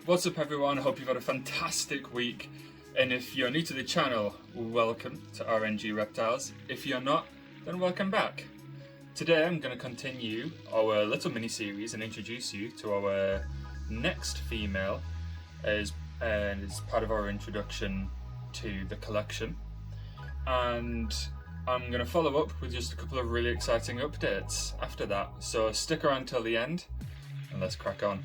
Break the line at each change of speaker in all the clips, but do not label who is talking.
What's up everyone, I hope you've had a fantastic week, and if you're new to the channel, welcome to RnG Reptiles. If you're not, then welcome back. Today I'm going to continue our little mini-series and introduce you to our next female as part of our introduction to the collection. And I'm going to follow up with just a couple of really exciting updates after that, so stick around till the end and let's crack on.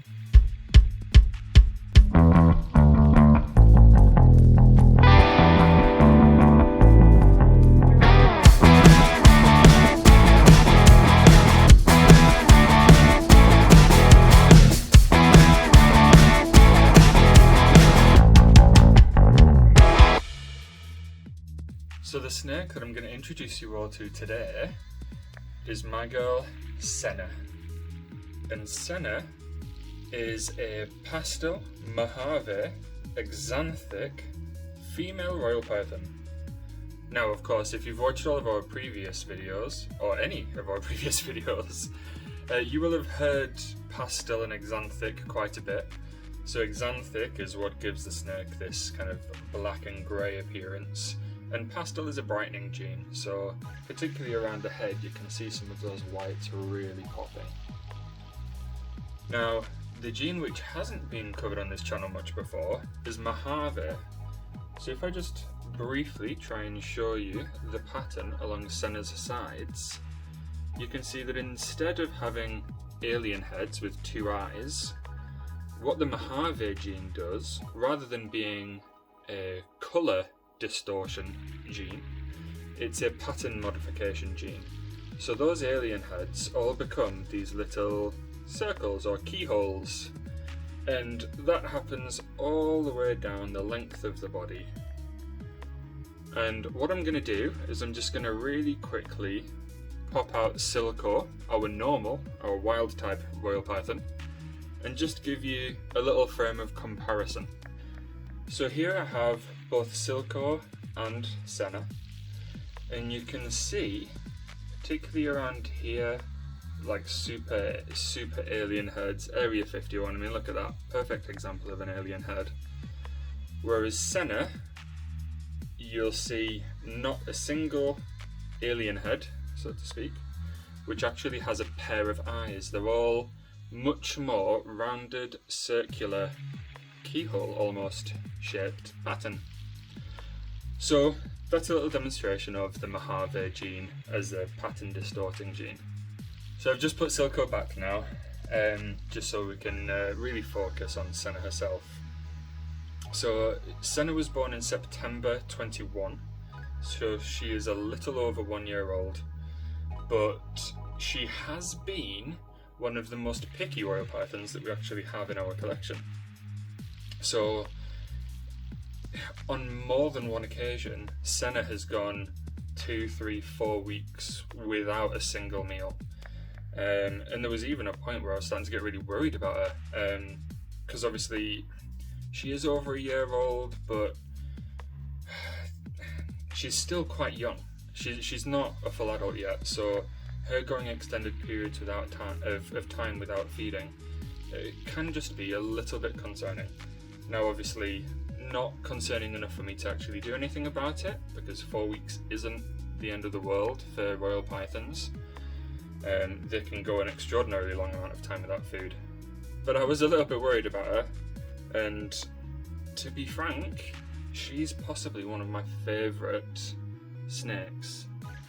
So the snake that I'm going to introduce you all to today is my girl Senna. And Senna is a Pastel, Mojave, Axanthic female royal python. Now of course, if you've watched all of our previous videos, or any of our previous videos, you will have heard Pastel and Axanthic quite a bit. So Axanthic is what gives the snake this kind of black and grey appearance. And Pastel is a brightening gene, so particularly around the head you can see some of those whites really popping. Now, the gene which hasn't been covered on this channel much before is Mojave. So if I just briefly try and show you the pattern along Senna's sides, you can see that instead of having alien heads with two eyes, what the Mojave gene does, rather than being a colour distortion gene, it's a pattern modification gene. So those alien heads all become these little circles or keyholes, and that happens all the way down the length of the body. And what I'm going to do is I'm just going to really quickly pop out Silco, our wild type royal python, and just give you a little frame of comparison. So here I have both Silco and Senna, and you can see, particularly around here, like super alien heads, Area 51, I mean look at that, perfect example of an alien head. Whereas Senna, you'll see not a single alien head, so to speak, which actually has a pair of eyes. They're all much more rounded, circular, keyhole almost shaped pattern. So that's a little demonstration of the Mojave gene as a pattern distorting gene. So I've just put Silco back now, just so we can really focus on Senna herself. So Senna was born in September 21, so she is a little over 1 year old, but she has been one of the most picky royal pythons that we actually have in our collection. So on more than one occasion, Senna has gone 2, 3, 4 weeks without a single meal. And there was even a point where I was starting to get really worried about her, because obviously she is over a year old, but she's still quite young. She's not a full adult yet, so her going extended periods without time without feeding, it can just be a little bit concerning. Now obviously not concerning enough for me to actually do anything about it, because 4 weeks isn't the end of the world for royal pythons. They can go an extraordinarily long amount of time without food. But I was a little bit worried about her, and to be frank, she's possibly one of my favourite snakes,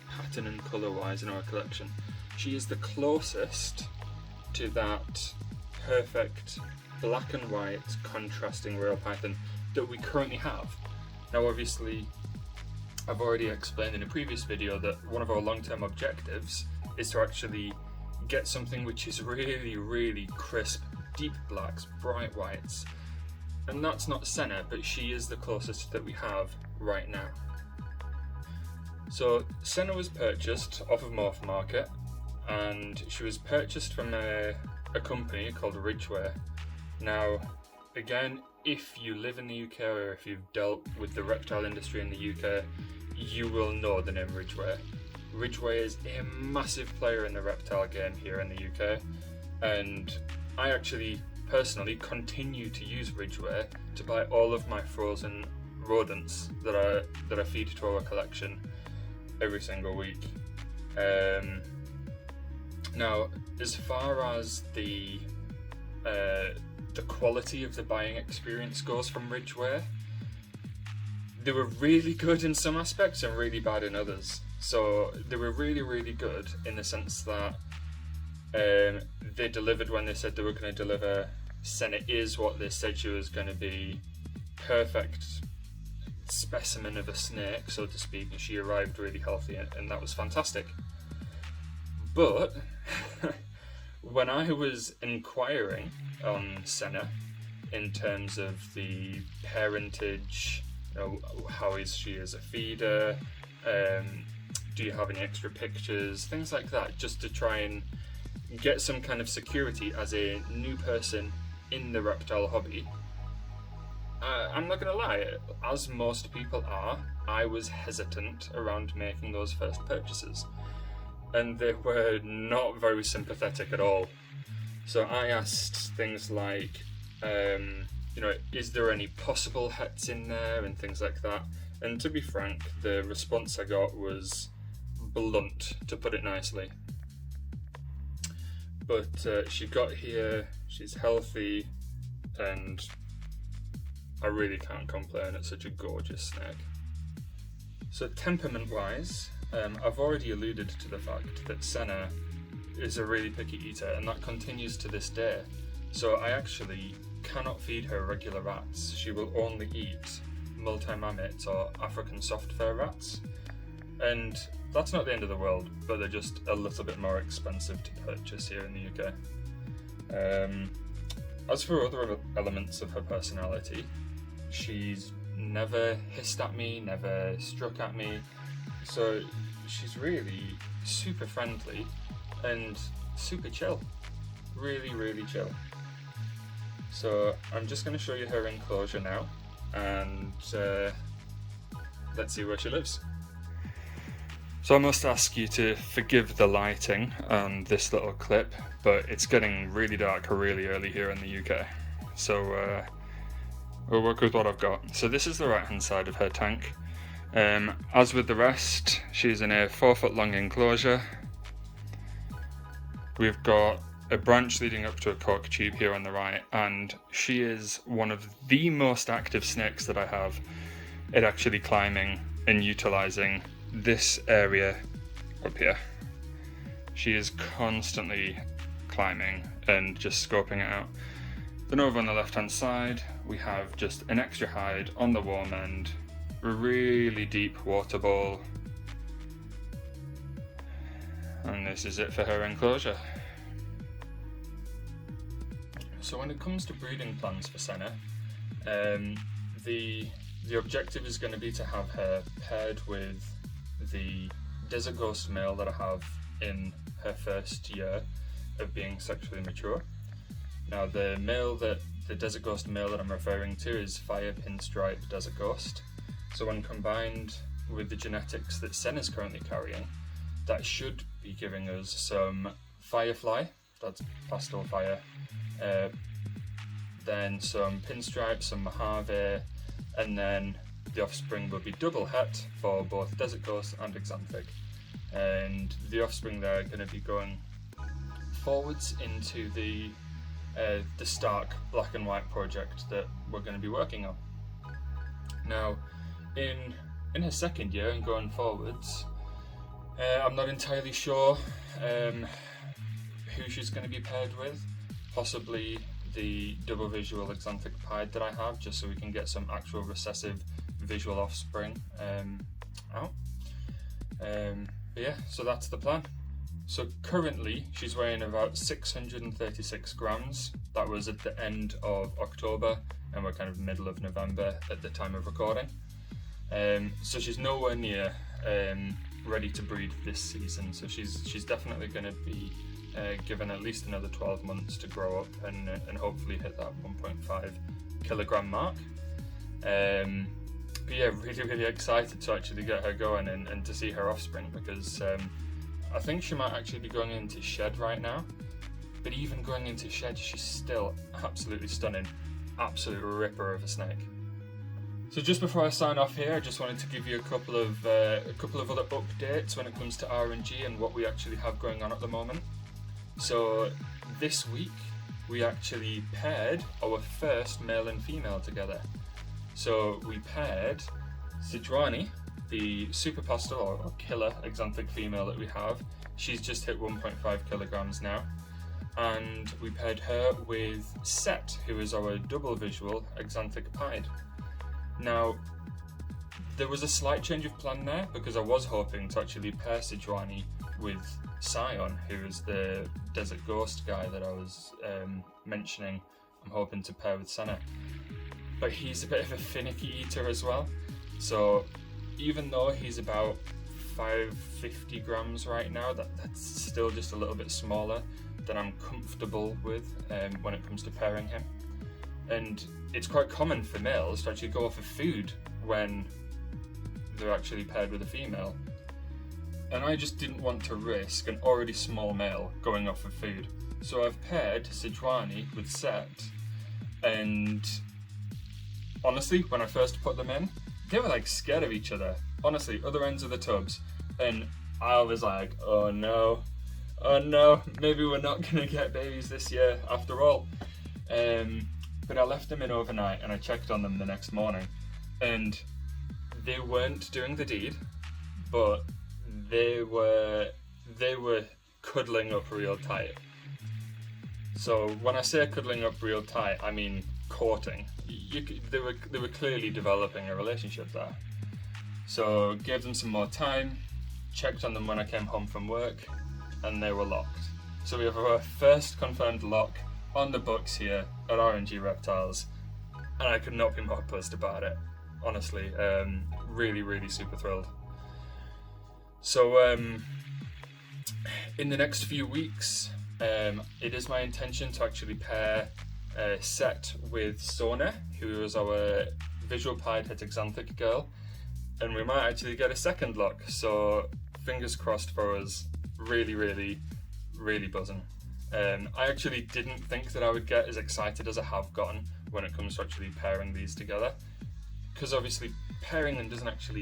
pattern and colour wise, in our collection. She is the closest to that perfect black and white contrasting royal python that we currently have. Now obviously I've already explained in a previous video that one of our long-term objectives is to actually get something which is really crisp, deep blacks, bright whites, and that's not Senna, but she is the closest that we have right now. So Senna was purchased off of Morph Market, and she was purchased from a company called Ridgeway. Now again, if you live in the UK or if you've dealt with the reptile industry in the UK, you will know the name Ridgeway. Ridgeway is a massive player in the reptile game here in the UK, and I actually personally continue to use Ridgeway to buy all of my frozen rodents that I feed to our collection every single week. Now, as far as the quality of the buying experience goes from Ridgeway, they were really good in some aspects and really bad in others. So they were really, really good in the sense that they delivered when they said they were going to deliver. Senna is what they said she was going to be. Perfect specimen of a snake, so to speak, and she arrived really healthy, and that was fantastic. But when I was inquiring on Senna in terms of the parentage, how is she as a feeder, do you have any extra pictures, things like that, just to try and get some kind of security as a new person in the reptile hobby, I'm not going to lie, as most people are, I was hesitant around making those first purchases. And they were not very sympathetic at all. So I asked things like, is there any possible hets in there and things like that. And to be frank, the response I got was blunt, to put it nicely. But she got here, she's healthy, and I really can't complain. It's such a gorgeous snake. So temperament-wise, I've already alluded to the fact that Senna is a really picky eater, and that continues to this day. So I actually cannot feed her regular rats. She will only eat multi-mammates or African soft fur rats. And that's not the end of the world, but they're just a little bit more expensive to purchase here in the UK. As for other elements of her personality, she's never hissed at me, never struck at me, so she's really super friendly and super chill. Really, really chill. So I'm just going to show you her enclosure now, and let's see where she lives. So I must ask you to forgive the lighting on this little clip, but it's getting really dark really early here in the UK. So we'll work with what I've got. So this is the right hand side of her tank. As with the rest, she's in a 4 foot long enclosure. We've got a branch leading up to a cork tube here on the right, and she is one of the most active snakes that I have at actually climbing and utilising this area up here. She is constantly climbing and just scoping it out. Then over on the left hand side we have just an extra hide on the warm end, a really deep water bowl, and this is it for her enclosure. So when it comes to breeding plans for Senna, the objective is going to be to have her paired with the desert ghost male that I have in her first year of being sexually mature. Now the desert ghost male that I'm referring to is Fire Pinstripe Desert Ghost. So when combined with the genetics that Senna's currently carrying, that should be giving us some Firefly, that's Pastel Fire, then some Pinstripe, some Mojave, and then the offspring will be double het for both Desert Ghost and Axanthic. And the offspring there are going to be going forwards into the Stark black and white project that we're going to be working on. Now, in her second year and going forwards, I'm not entirely sure who she's going to be paired with. Possibly the double visual Axanthic pied that I have, just so we can get some actual recessive visual offspring out. But yeah, so that's the plan. So currently she's weighing about 636 grams. That was at the end of October, and we're kind of middle of November at the time of recording. So she's nowhere near ready to breed this season. So she's definitely going to be given at least another 12 months to grow up and hopefully hit that 1.5 kilogram mark. But yeah, really, really excited to actually get her going and to see her offspring, because I think she might actually be going into shed right now. but even going into shed, she's still absolutely stunning. Absolute ripper of a snake. So just before I sign off here, I just wanted to give you a couple of other updates when it comes to RnG and what we actually have going on at the moment. So this week we actually paired our first male and female together. So we paired Sidrani, the super pastel or killer Axanthic female that we have. She's just hit 1.5 kilograms now. And we paired her with Set, who is our double visual Axanthic pied. Now, there was a slight change of plan there because I was hoping to actually pair Sidrani with Scion, who is the desert ghost guy that I was mentioning. I'm hoping to pair with Senna. But he's a bit of a finicky eater as well. So even though he's about 550 grams right now, that's still just a little bit smaller than I'm comfortable with when it comes to pairing him. And it's quite common for males to actually go off of food when they're actually paired with a female. And I just didn't want to risk an already small male going off of food. So I've paired Sidrani with Set, and honestly, when I first put them in, they were like scared of each other. Honestly, other ends of the tubs. And I was like, oh no, maybe we're not gonna get babies this year after all. But I left them in overnight and I checked on them the next morning, and they weren't doing the deed, but they were cuddling up real tight. So when I say cuddling up real tight, I mean courting. They were clearly developing a relationship there. So gave them some more time, checked on them when I came home from work, and they were locked. So we have our first confirmed lock on the books here at RnG Reptiles, and I could not be more buzzed about it. Honestly, really super thrilled. So in the next few weeks, it is my intention to actually pair Set with Senna, who is our visual pied het Axanthic girl, and we might actually get a second lock. So fingers crossed for us. Really buzzing. I actually didn't think that I would get as excited as I have gotten when it comes to actually pairing these together, because obviously pairing them doesn't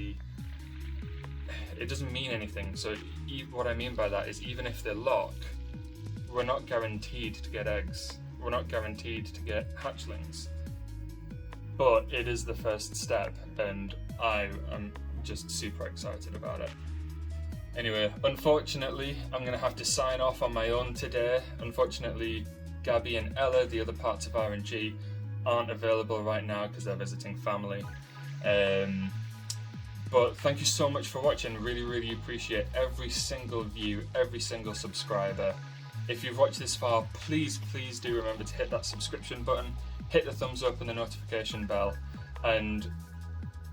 mean anything. So what I mean by that is, even if they lock, we're not guaranteed to get eggs, we're not guaranteed to get hatchlings, but it is the first step, and I am just super excited about it. Anyway, unfortunately, I'm going to have to sign off on my own today. Unfortunately, Gabby and Ella, the other parts of RnG, aren't available right now because they're visiting family. But thank you so much for watching. Really appreciate every single view, every single subscriber. If you've watched this far, please do remember to hit that subscription button, hit the thumbs up and the notification bell. And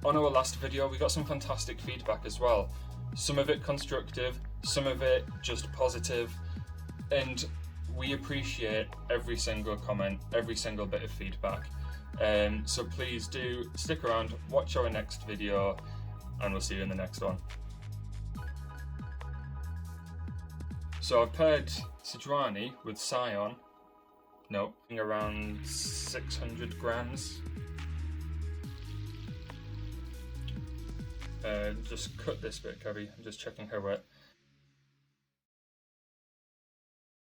on our last video, we got some fantastic feedback as well. Some of it constructive, some of it just positive, and we appreciate every single comment, every single bit of feedback. So please do stick around, watch our next video, and we'll see you in the next one. So I've paired Sidrani with Scion, around 600 grams. Just cut this bit, Gabby. I'm just checking her weight.